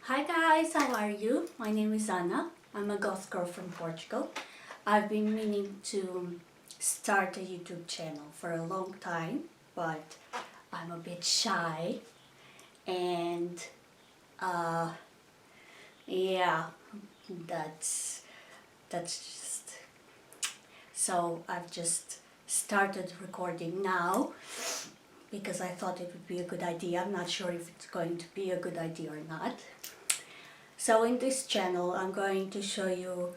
Hi guys, how are you? My name is Anna. I'm a goth girl from Portugal. I've been meaning to start a YouTube channel for a long time, but I'm a bit shy and yeah, that's just so I've just started recording now because I thought it would be a good idea. I'm not sure if it's going to be a good idea or not. So in this channel I'm going to show you,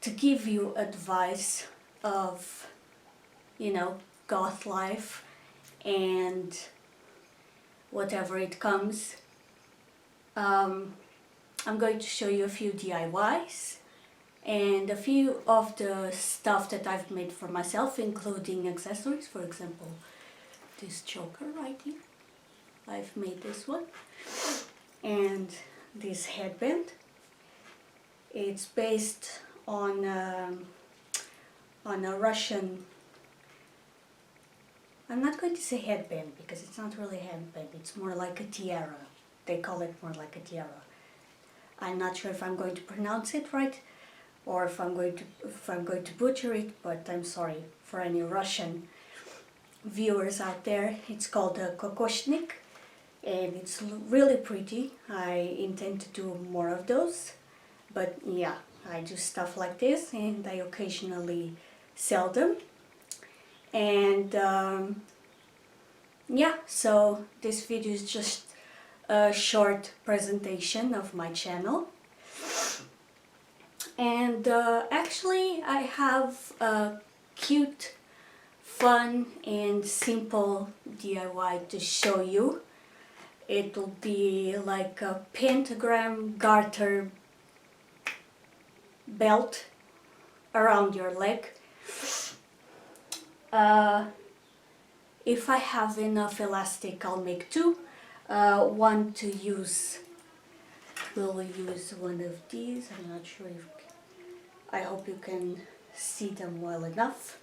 to give you advice of, goth life and whatever it comes. I'm going to show you a few DIYs and a few of the stuff that I've made for myself, including accessories. For example, this choker right here, I've made this one, and this headband. It's based on a Russian, I'm not going to say headband because it's not really a headband, it's more like a tiara. They call it more like a tiara. I'm not sure if I'm going to pronounce it right or if I'm going to butcher it, but I'm sorry for any Russian viewers out there. It's called a kokoshnik and it's really pretty. I intend to do more of those, but yeah, I do stuff like this and I occasionally sell them. And yeah, so this video is just a short presentation of my channel. And actually I have a cute, fun and simple DIY to show you. It'll be like a pentagram garter belt around your leg. If I have enough elastic, I'll make two. One to use, we'll use one of these. I'm not sure if, I hope you can see them well enough.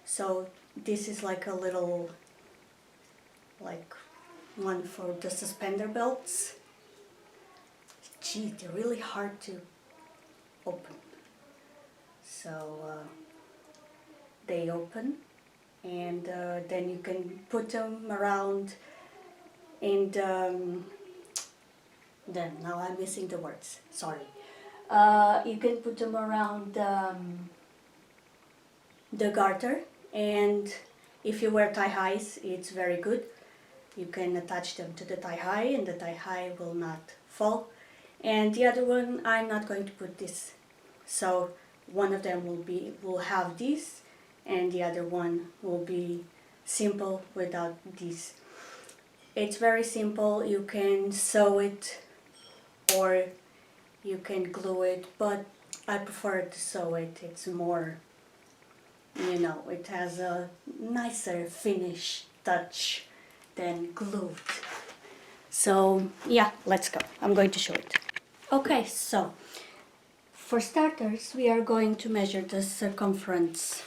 So this is like a little, like one for the suspender belts. Gee, they're really hard to open. So they open, and then you can put them around, and then now I'm missing the words, sorry. You can put them around the garter, and if you wear thigh highs, it's very good. You can attach them to the thigh high and the thigh high will not fall. And the other one, I'm not going to put this, so one of them will have this and the other one will be simple without this. It's very simple. You can sew it or you can glue it, but I prefer to sew it. It's more, it has a nicer finish touch than glued. So yeah, let's go. I'm going to show it. Okay, so for starters we are going to measure the circumference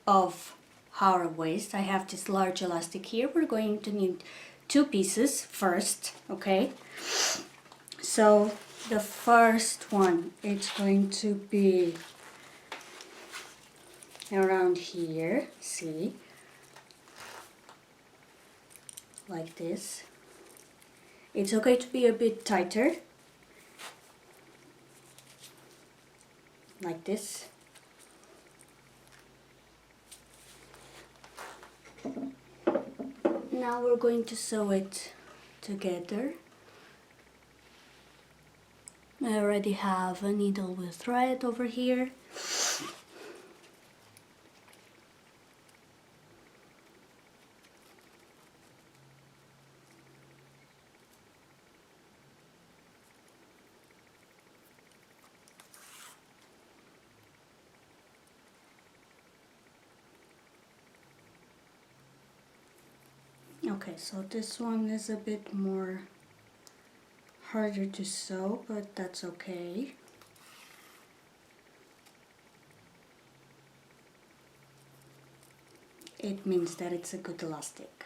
of our waist. I have this large elastic here. We're going to need two pieces first, okay? So the first one, it's going to be around here, see, like this. It's okay to be a bit tighter, like this. Now we're going to sew it together. I already have a needle with thread over here. Okay, so this one is a bit more harder to sew, but that's okay. It means that it's a good elastic.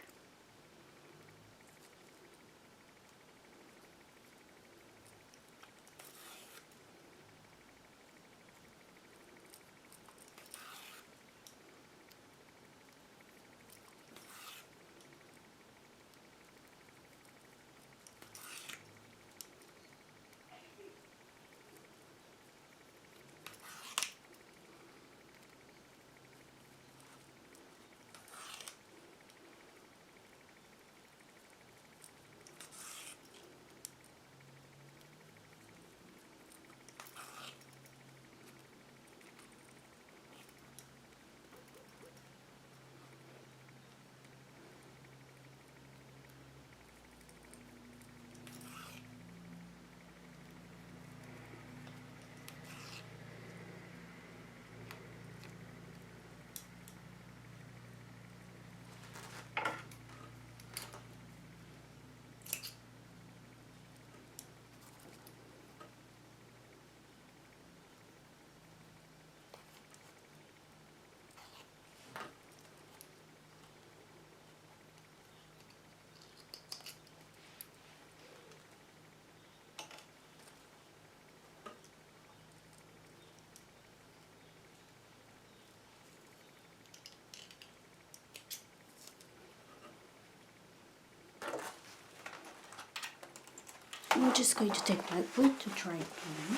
I'm just going to take my wood to try it on.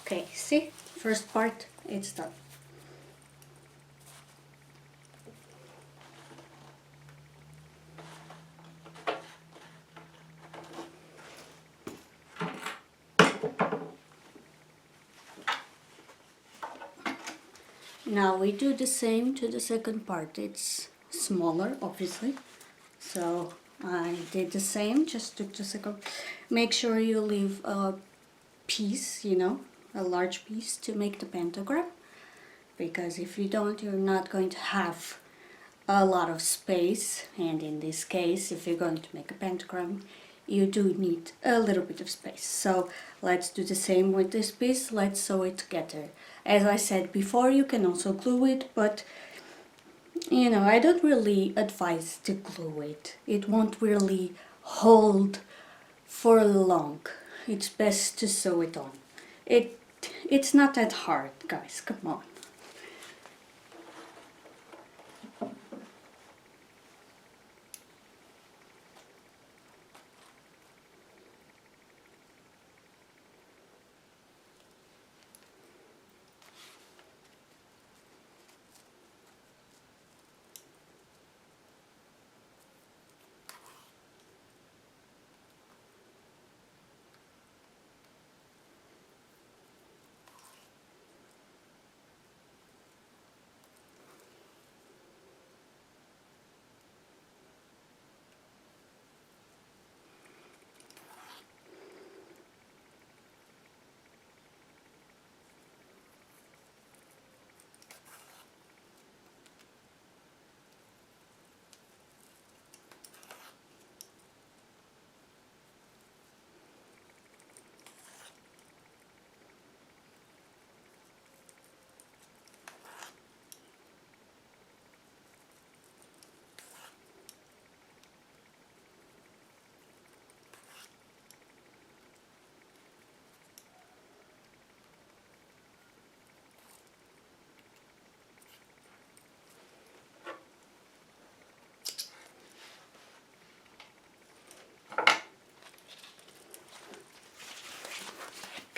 Okay, see? First part, it's done. Now we do the same to the second part. It's smaller, obviously. So I did the same, just took the second. Make sure you leave a piece, you know, a large piece to make the pentagram. Because if you don't, you're not going to have a lot of space. And in this case, if you're going to make a pentagram, you do need a little bit of space. So let's do the same with this piece. Let's sew it together. As I said before, you can also glue it, but you know, I don't really advise to glue it. It won't really hold for long. It's best to sew it on. It's not that hard, guys. Come on.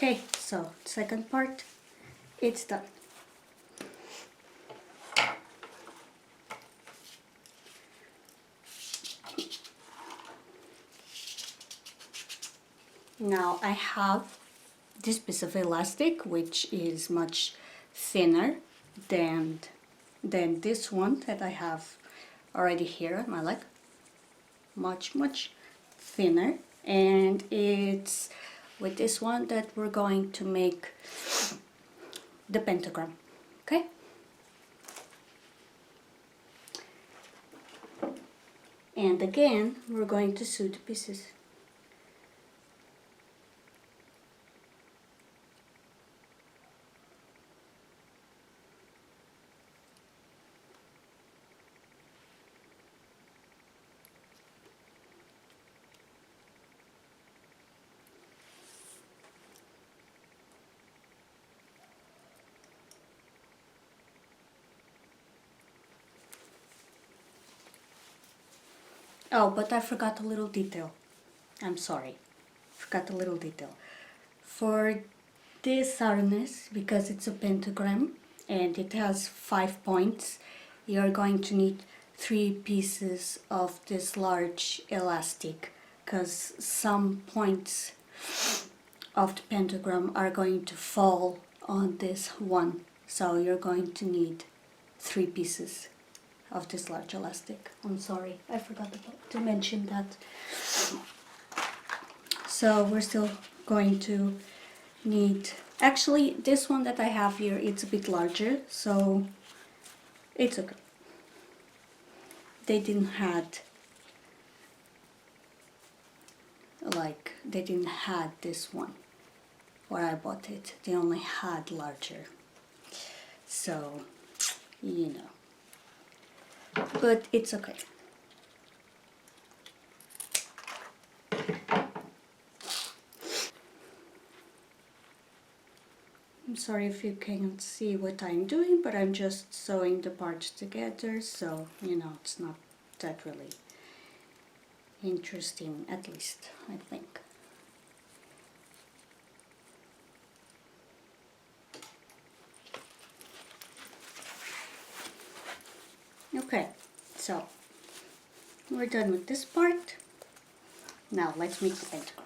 Okay, so second part, it's done. Now I have this piece of elastic, which is much thinner than this one that I have already here on my leg. Much thinner, and it's with this one that we're going to make the pentagram. Okay, and again we're going to sew the pieces. Oh, but I forgot a little detail. I'm sorry. Forgot a little detail. For this harness, because it's a pentagram and it has 5 points, you're going to need 3 pieces of this large elastic, because some points of the pentagram are going to fall on this one. So you're going to need 3 pieces of this large elastic. I'm sorry, I forgot to mention that. So we're still going to need, actually this one that I have here, it's a bit larger, so it's okay. They didn't had this one where I bought it. They only had larger, so you know, but it's okay. I'm sorry if you can't see what I'm doing, but I'm just sewing the parts together, so you know, it's not that really interesting, at least, I think. Okay, so we're done with this part. Now let's make the pentagram.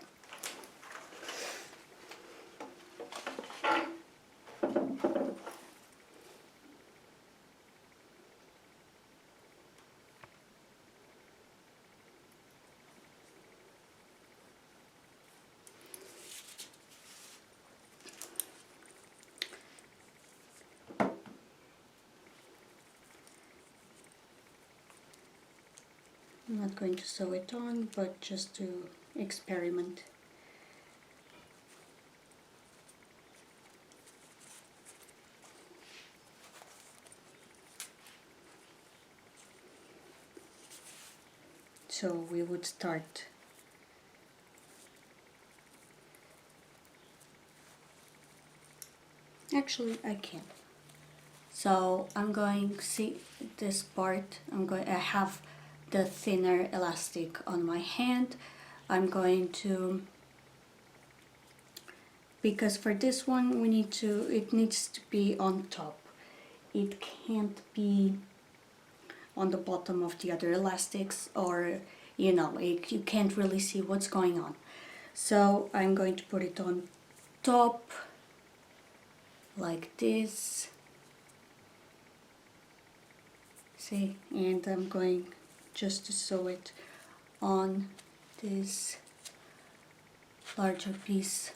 I'm not going to sew it on, but just to experiment. So we would start actually I can. So I'm going, see this part, I have the thinner elastic on my hand. I'm going to, because for this one it needs to be on top. It can't be on the bottom of the other elastics, or you can't really see what's going on. So I'm going to put it on top like this. See, and I'm going just to sew it on this larger piece.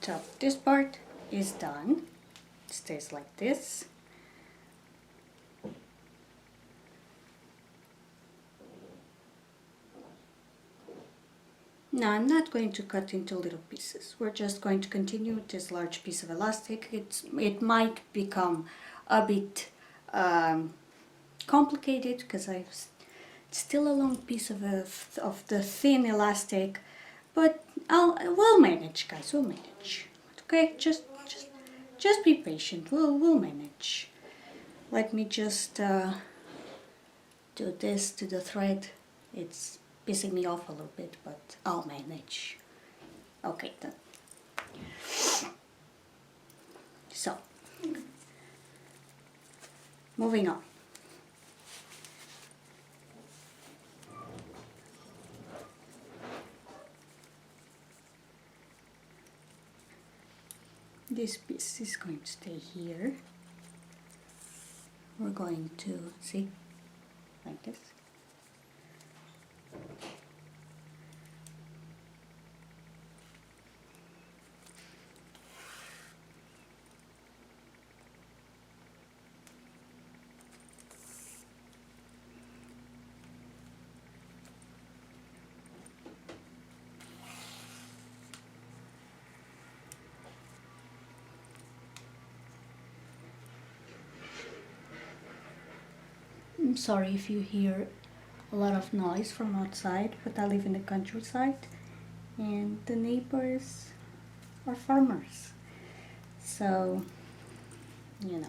So this part is done. It stays like this. Now I'm not going to cut into little pieces. We're just going to continue with this large piece of elastic. It might become a bit complicated because it's still a long piece of the thin elastic, but we'll manage, guys. We'll manage. Okay, just be patient. We'll manage. Let me just do this to the thread. It's pissing me off a little bit, but I'll manage. Okay, done. So, moving on. This piece is going to stay here. We're going to, see, like this. I'm sorry if you hear a lot of noise from outside, but I live in the countryside and the neighbors are farmers. So, you know.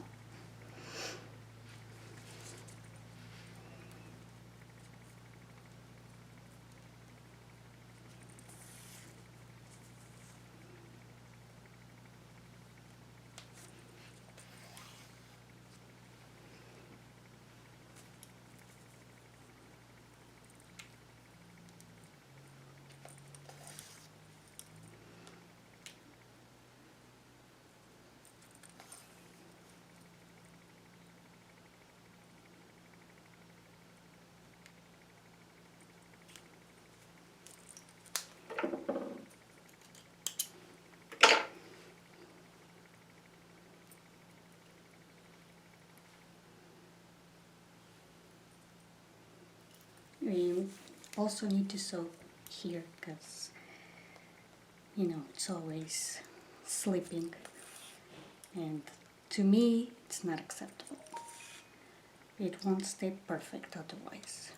We also need to sew here because, you know, it's always slipping, and to me it's not acceptable. It won't stay perfect otherwise.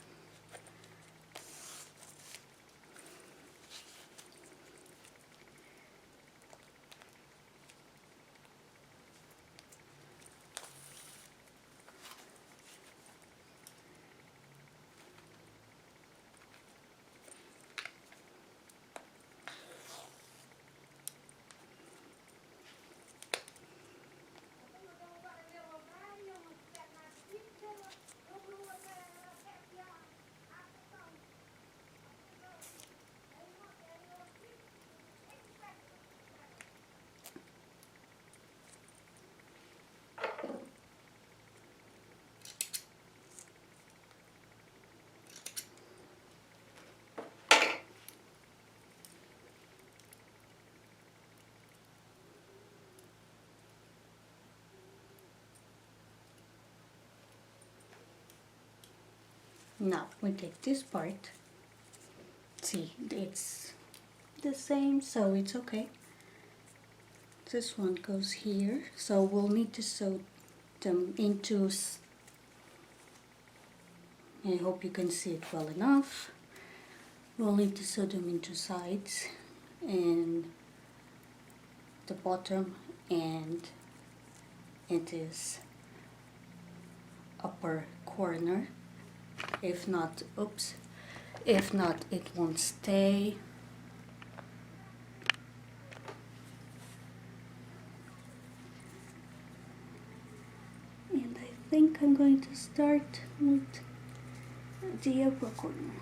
Now we take this part. See, it's the same, so it's okay. This one goes here, so we'll need to sew them into, I hope you can see it well enough. We'll need to sew them into sides and the bottom, and it is upper corner. If not, oops, if not, it won't stay. And I think I'm going to start with the upper corner.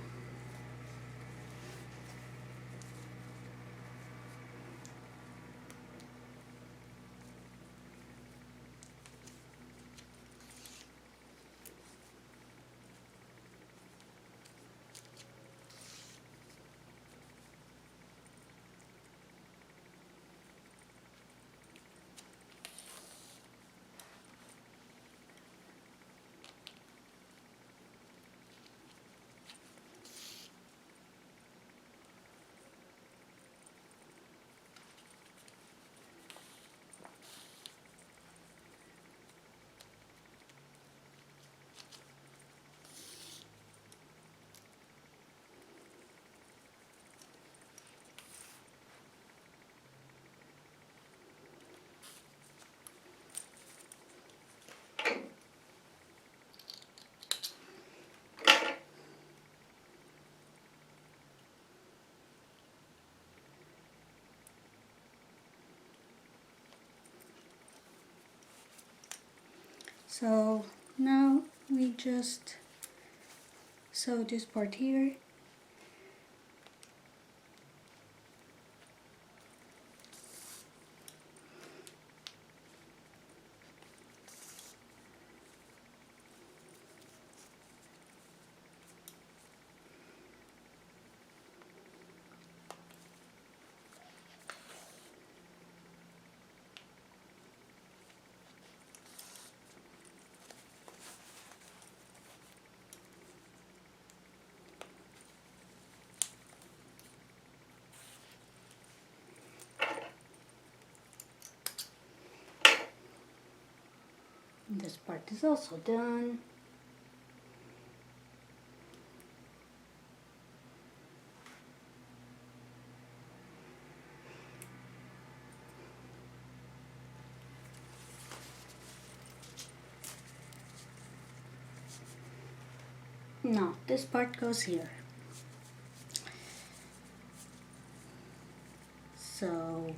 So now we just sew this part here. This part is also done. No, this part goes here. So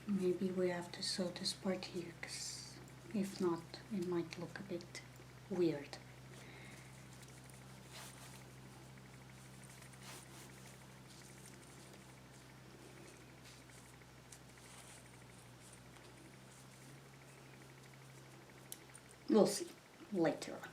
maybe we have to sew this part here, because if not, it might look a bit weird. We'll see later on.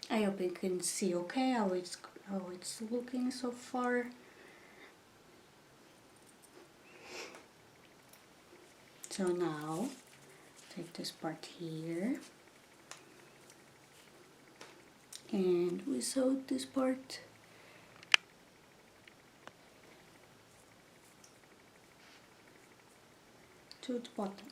I hope you can see okay how it's looking so far. So now take this part here and we sew this part to the bottom.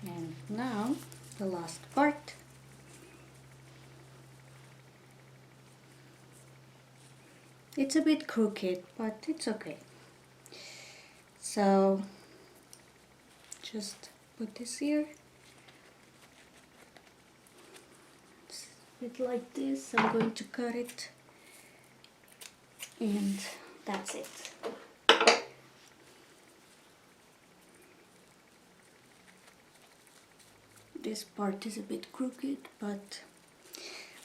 And now the last part. It's a bit crooked, but it's okay. So just put this here. It's a bit like this. I'm going to cut it, and that's it. This part is a bit crooked, but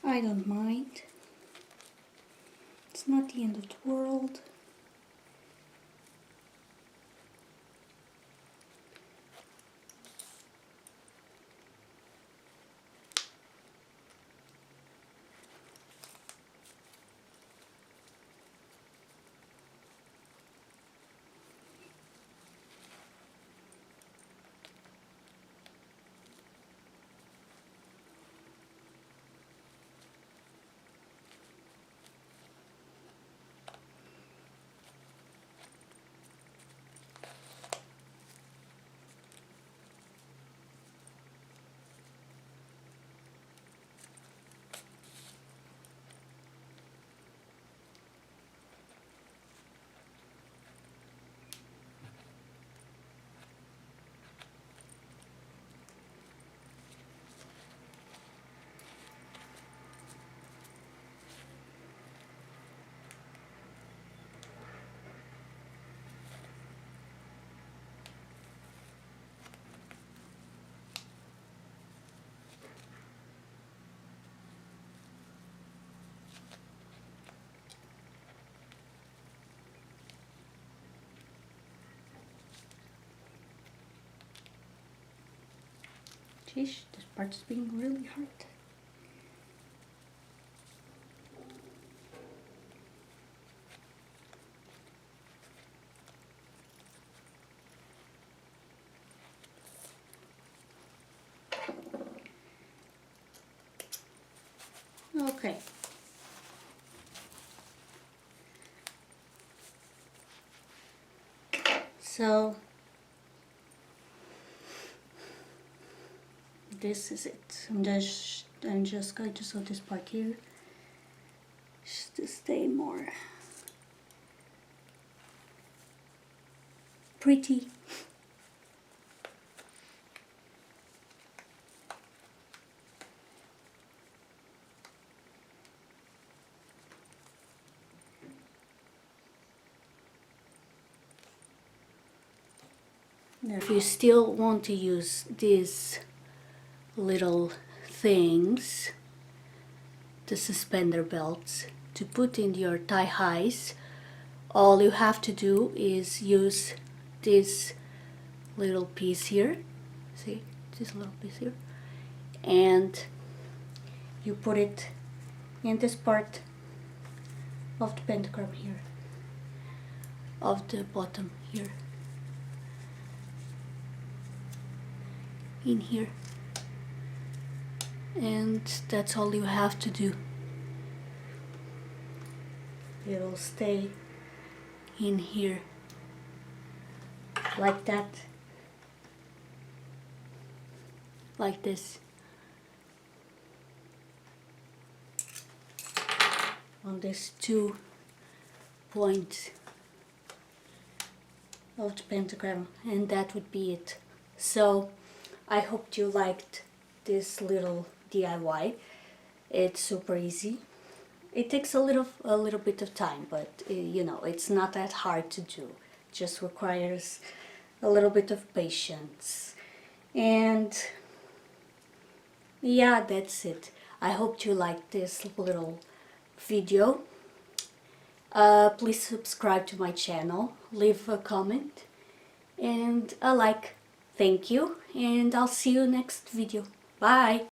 I don't mind. It's not the end of the world. Jeez, this part's being really hard. Okay. So this is it. I'm just going to sew this part here just to stay more pretty. Now, if you still want to use these little things, the suspender belts, to put in your thigh highs, all you have to do is use this little piece here. See, this little piece here, and you put it in this part of the pentagram here, of the bottom here, in here, and that's all you have to do. It'll stay in here like that, like this, on these 2 points of the pentagram, and that would be it. So I hope you liked this little DIY. It's super easy. It takes a little bit of time, but you know, it's not that hard to do. It just requires a little bit of patience. And yeah, that's it. I hope you liked this little video. Please subscribe to my channel, leave a comment and a like. Thank you, and I'll see you next video. Bye!